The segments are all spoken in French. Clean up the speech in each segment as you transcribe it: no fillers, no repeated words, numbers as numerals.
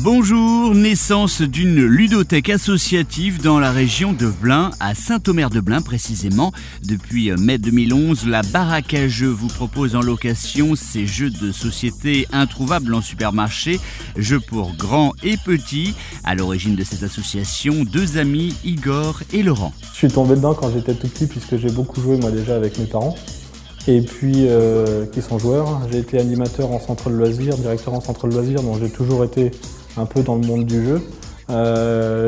Bonjour, naissance d'une ludothèque associative dans la région de Blain, à Saint-Omer-de-Blain précisément. Depuis mai 2011, la baraque à jeux vous propose en location ces jeux de société introuvables en supermarché, jeux pour grands et petits. À l'origine de cette association, deux amis, Igor et Laurent. Je suis tombé dedans quand j'étais tout petit puisque j'ai beaucoup joué moi déjà avec mes parents. Et puis qui sont joueurs. J'ai été animateur en centre de loisirs, directeur en centre de loisirs, donc j'ai toujours été un peu dans le monde du jeu.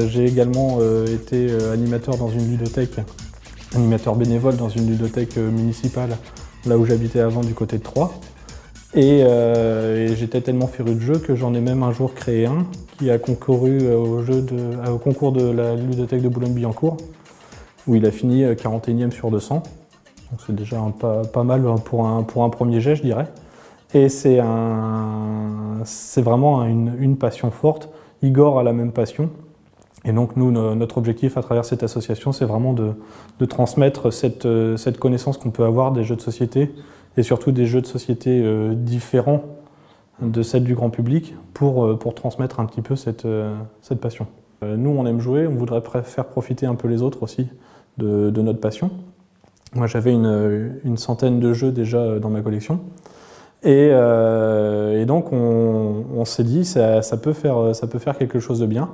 J'ai également été animateur dans une ludothèque, animateur bénévole dans une ludothèque municipale, là où j'habitais avant du côté de Troyes. Et j'étais tellement féru de jeu que j'en ai même un jour créé un qui a concouru au concours de la ludothèque de Boulogne-Billancourt, où il a fini 41e sur 200. Donc c'est déjà pas mal pour un premier jet, je dirais. Et c'est vraiment une passion forte. Igor a la même passion. Et donc nous, notre objectif à travers cette association, c'est vraiment de transmettre cette connaissance qu'on peut avoir des jeux de société, et surtout des jeux de société différents de celle du grand public, pour transmettre un petit peu cette passion. Nous, on aime jouer, on voudrait faire profiter un peu les autres aussi de notre passion. Moi, j'avais une centaine de jeux déjà dans ma collection. Et donc, on s'est dit, ça peut faire quelque chose de bien.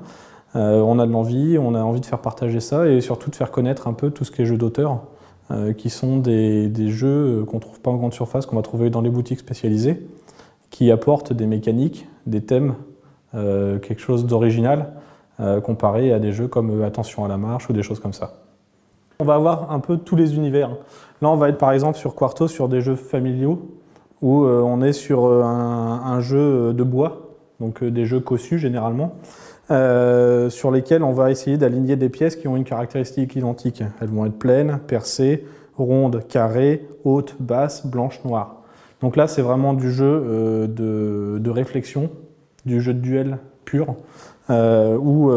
On a de l'envie, on a envie de faire partager ça et surtout de faire connaître un peu tout ce qui est jeux d'auteur, qui sont des jeux qu'on ne trouve pas en grande surface, qu'on va trouver dans les boutiques spécialisées, qui apportent des mécaniques, des thèmes, quelque chose d'original, comparé à des jeux comme Attention à la marche ou des choses comme ça. On va avoir un peu tous les univers. Là, on va être par exemple sur Quarto, sur des jeux familiaux, où on est sur un jeu de bois, donc des jeux cossus généralement, sur lesquels on va essayer d'aligner des pièces qui ont une caractéristique identique. Elles vont être pleines, percées, rondes, carrées, hautes, basses, blanches, noires. Donc là, c'est vraiment du jeu de réflexion, du jeu de duel pur, où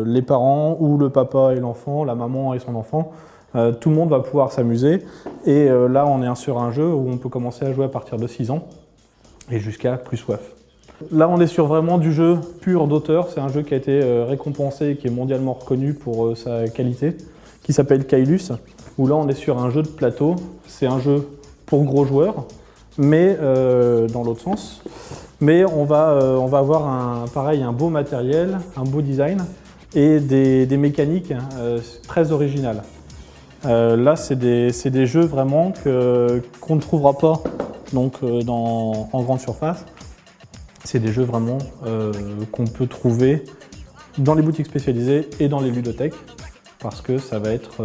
les parents, ou le papa et l'enfant, la maman et son enfant, tout le monde va pouvoir s'amuser. Et là, on est sur un jeu où on peut commencer à jouer à partir de 6 ans et jusqu'à plus soif. Là, on est sur vraiment du jeu pur d'auteur. C'est un jeu qui a été récompensé et qui est mondialement reconnu pour sa qualité, qui s'appelle Kailus, où là, on est sur un jeu de plateau. C'est un jeu pour gros joueurs, mais dans l'autre sens. Mais on va avoir un beau matériel, un beau design et des mécaniques très originales. Là, c'est des jeux vraiment qu'on ne trouvera pas donc, en grande surface. C'est des jeux vraiment qu'on peut trouver dans les boutiques spécialisées et dans les ludothèques, parce que ça va être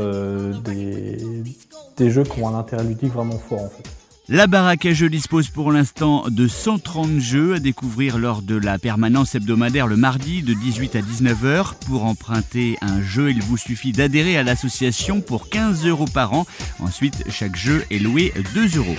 des jeux qui ont un intérêt ludique vraiment fort en fait. La baraque à jeux dispose pour l'instant de 130 jeux à découvrir lors de la permanence hebdomadaire le mardi de 18 à 19 h. Pour emprunter un jeu, il vous suffit d'adhérer à l'association pour 15 € par an. Ensuite, chaque jeu est loué 2 €.